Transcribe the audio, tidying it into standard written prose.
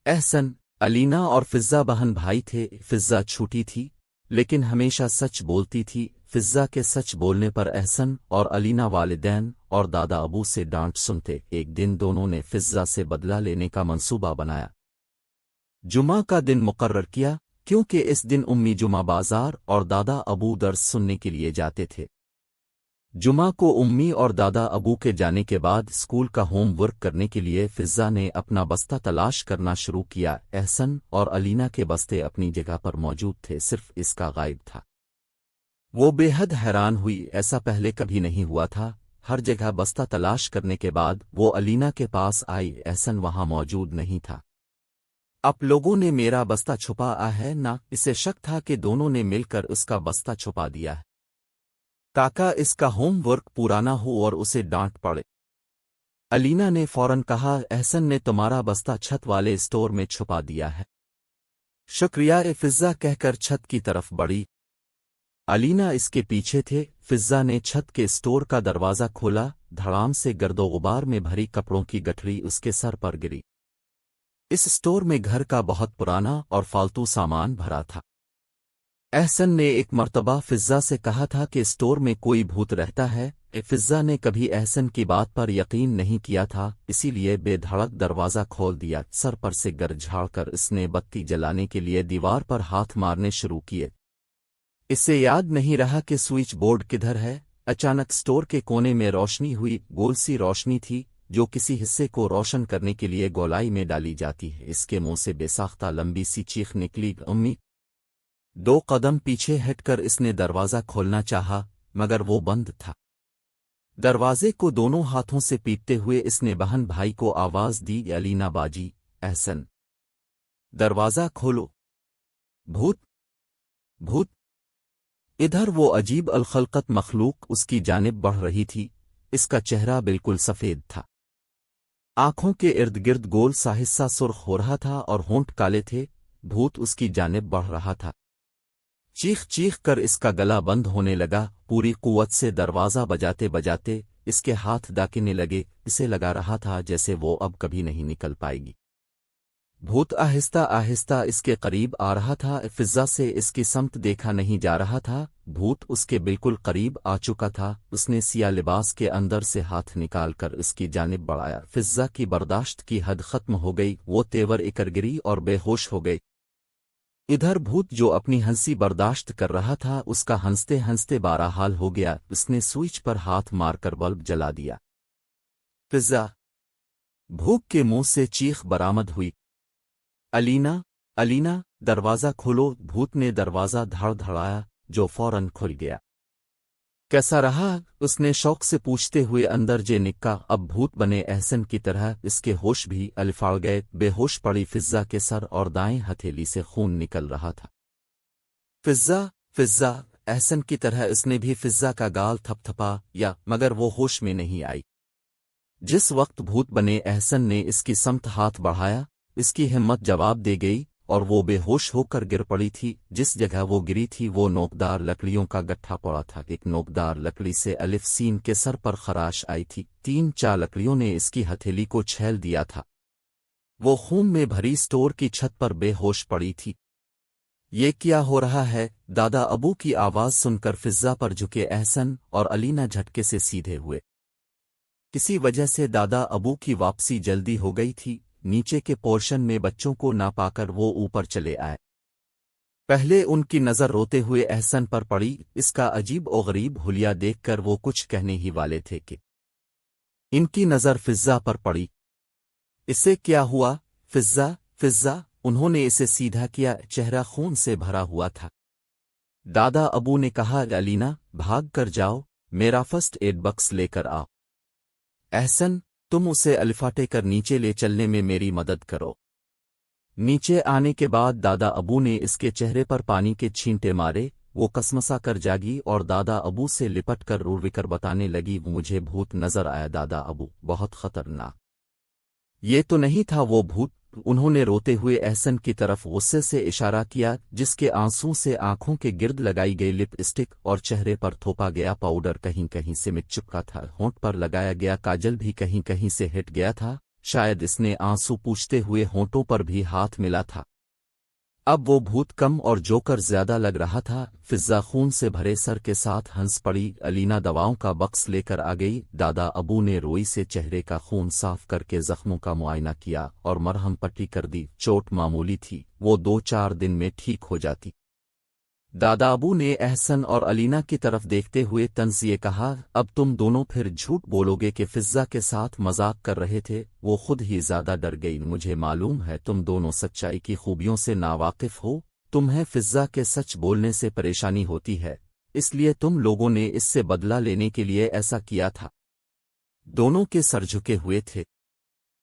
احسن، الینا اور فضا بہن بھائی تھے۔ فضا چھوٹی تھی لیکن ہمیشہ سچ بولتی تھی۔ فضا کے سچ بولنے پر احسن اور الینا والدین اور دادا ابو سے ڈانٹ سنتے۔ ایک دن دونوں نے فضا سے بدلہ لینے کا منصوبہ بنایا۔ جمعہ کا دن مقرر کیا کیونکہ اس دن امی جمعہ بازار اور دادا ابو درس سننے کے لیے جاتے تھے۔ جمعہ کو امی اور دادا ابو کے جانے کے بعد اسکول کا ہوم ورک کرنے کے لیے فضا نے اپنا بستہ تلاش کرنا شروع کیا۔ احسن اور الینا کے بستے اپنی جگہ پر موجود تھے، صرف اس کا غائب تھا۔ وہ بے حد حیران ہوئی، ایسا پہلے کبھی نہیں ہوا تھا۔ ہر جگہ بستہ تلاش کرنے کے بعد وہ الینا کے پاس آئی، احسن وہاں موجود نہیں تھا۔ اب لوگوں نے میرا بستہ چھپا ہے نہ؟ اسے شک تھا کہ دونوں نے مل کر اس کا بستہ چھپا دیا ہے تاکہ اس کا ہوم ورک پورا نہ ہو اور اسے ڈانٹ پڑے۔ الینا نے فوراً کہا، احسن نے تمہارا بستہ چھت والے اسٹور میں چھپا دیا ہے۔ شکریہ فضا کہہ کر چھت کی طرف بڑھی۔ الینا اس کے پیچھے تھے۔ فضا نے چھت کے اسٹور کا دروازہ کھولا، دھڑام سے گرد و غبار میں بھری کپڑوں کی گٹھڑی اس کے سر پر گری۔ اس اسٹور میں گھر کا بہت پرانا اور فالتو سامان بھرا تھا۔ احسن نے ایک مرتبہ فضا سے کہا تھا کہ اسٹور میں کوئی بھوت رہتا ہے۔ فضا نے کبھی احسن کی بات پر یقین نہیں کیا تھا، اسی لیے بے دھڑک دروازہ کھول دیا۔ سر پر سے گرد جھاڑ کر اس نے بتی جلانے کے لیے دیوار پر ہاتھ مارنے شروع کیے۔ اسے یاد نہیں رہا کہ سوئچ بورڈ کدھر ہے۔ اچانک اسٹور کے کونے میں روشنی ہوئی، گول سی روشنی تھی جو کسی حصے کو روشن کرنے کے لیے گولائی میں ڈالی جاتی ہے۔ اس کے منہ سے بے ساختہ لمبی سی چیخ نکلی، امی! 2 قدم پیچھے ہٹ کر اس نے دروازہ کھولنا چاہا مگر وہ بند تھا۔ دروازے کو دونوں ہاتھوں سے پیٹتے ہوئے اس نے بہن بھائی کو آواز دی، الینا باجی، احسن! دروازہ کھولو! بھوت! بھوت! ادھر وہ عجیب الخلقت مخلوق اس کی جانب بڑھ رہی تھی۔ اس کا چہرہ بالکل سفید تھا، آنکھوں کے ارد گرد گول سا حصہ سرخ ہو رہا تھا اور ہونٹ کالے تھے۔ بھوت اس کی جانب بڑھ رہا تھا۔ چیخ چیخ کر اس کا گلا بند ہونے لگا، پوری قوت سے دروازہ بجاتے بجاتے اس کے ہاتھ ڈاکنے لگے۔ اسے لگا رہا تھا جیسے وہ اب کبھی نہیں نکل پائے گی۔ بھوت آہستہ آہستہ اس کے قریب آ رہا تھا۔ فضا سے اس کی سمت دیکھا نہیں جا رہا تھا۔ بھوت اس کے بالکل قریب آ چکا تھا۔ اس نے سیاہ لباس کے اندر سے ہاتھ نکال کر اس کی جانب بڑھایا۔ فضا کی برداشت کی حد ختم ہو گئی، وہ تیور اکر گری اور بے ہوش ہو گئی۔ ادھر بھوت جو اپنی ہنسی برداشت کر رہا تھا، اس کا ہنستے ہنستے بارہ حال ہو گیا۔ اس نے سوئچ پر ہاتھ مار کر بلب جلا دیا۔ فضا! بھوک کے منہ سے چیخ برآمد ہوئی، الینا! الینا! دروازہ کھولو! بھوت نے دروازہ دھڑ دھڑایا جو فوراً کھل گیا۔ کیسا رہا؟ اس نے شوق سے پوچھتے ہوئے اندر جے نکا۔ اب بھوت بنے احسن کی طرح اس کے ہوش بھی الفاڑ گئے۔ بے ہوش پڑی فضا کے سر اور دائیں ہتھیلی سے خون نکل رہا تھا۔ فضا! فضا! احسن کی طرح اس نے بھی فضا کا گال تھپ تھپا یا مگر وہ ہوش میں نہیں آئی۔ جس وقت بھوت بنے احسن نے اس کی سمت ہاتھ بڑھایا، اس کی ہمت جواب دے گئی اور وہ بے ہوش ہو کر گر پڑی تھی۔ جس جگہ وہ گری تھی وہ نوکدار لکڑیوں کا گٹھا پڑا تھا۔ ایک نوکدار لکڑی سے الف سین کے سر پر خراش آئی تھی۔ 3-4 لکڑیوں نے اس کی ہتھیلی کو چھیل دیا تھا۔ وہ خون میں بھری اسٹور کی چھت پر بے ہوش پڑی تھی۔ یہ کیا ہو رہا ہے؟ دادا ابو کی آواز سن کر فضا پر جھکے احسن اور الینا جھٹکے سے سیدھے ہوئے۔ کسی وجہ سے دادا ابو کی واپسی جلدی ہو گئی تھی۔ نیچے کے پورشن میں بچوں کو نہ پا کر وہ اوپر چلے آئے۔ پہلے ان کی نظر روتے ہوئے احسن پر پڑی۔ اس کا عجیب و غریب حلیہ دیکھ کر وہ کچھ کہنے ہی والے تھے کہ ان کی نظر فضا پر پڑی۔ اسے کیا ہوا؟ فضا! فضا! انہوں نے اسے سیدھا کیا، چہرہ خون سے بھرا ہوا تھا۔ دادا ابو نے کہا، الینا بھاگ کر جاؤ، میرا فرسٹ ایڈ باکس لے کر آؤ۔ احسن تم اسے الفاٹے کر نیچے لے چلنے میں میری مدد کرو۔ نیچے آنے کے بعد دادا ابو نے اس کے چہرے پر پانی کے چھینٹے مارے۔ وہ کسمسا کر جاگی اور دادا ابو سے لپٹ کر رو کر بتانے لگی، مجھے بھوت نظر آیا دادا ابو، بہت خطرناک۔ یہ تو نہیں تھا وہ بھوت۔ انہوں نے روتے ہوئے احسن کی طرف غصے سے اشارہ کیا، جس کے آنسوں سے آنکھوں کے گرد لگائی گئی لپ اسٹک اور چہرے پر تھوپا گیا پاؤڈر کہیں کہیں سے مٹ چکا تھا۔ ہونٹ پر لگایا گیا کاجل بھی کہیں کہیں سے ہٹ گیا تھا۔ شاید اس نے آنسو پوچھتے ہوئے ہونٹوں پر بھی ہاتھ ملا تھا۔ اب وہ بھوت کم اور جوکر زیادہ لگ رہا تھا۔ فضا خون سے بھرے سر کے ساتھ ہنس پڑی۔ الینا دواؤں کا بکس لے کر آ گئی۔ دادا ابو نے روئی سے چہرے کا خون صاف کر کے زخموں کا معائنہ کیا اور مرہم پٹی کر دی۔ چوٹ معمولی تھی، وہ 2-4 دن میں ٹھیک ہو جاتی۔ دادا ابو نے احسن اور الینا کی طرف دیکھتے ہوئے طنز یہ کہا، اب تم دونوں پھر جھوٹ بولو گے کہ فضا کے ساتھ مذاق کر رہے تھے؟ وہ خود ہی زیادہ ڈر گئی۔ مجھے معلوم ہے تم دونوں سچائی کی خوبیوں سے ناواقف ہو، تمہیں فضا کے سچ بولنے سے پریشانی ہوتی ہے، اس لیے تم لوگوں نے اس سے بدلہ لینے کے لیے ایسا کیا تھا۔ دونوں کے سر جھکے ہوئے تھے۔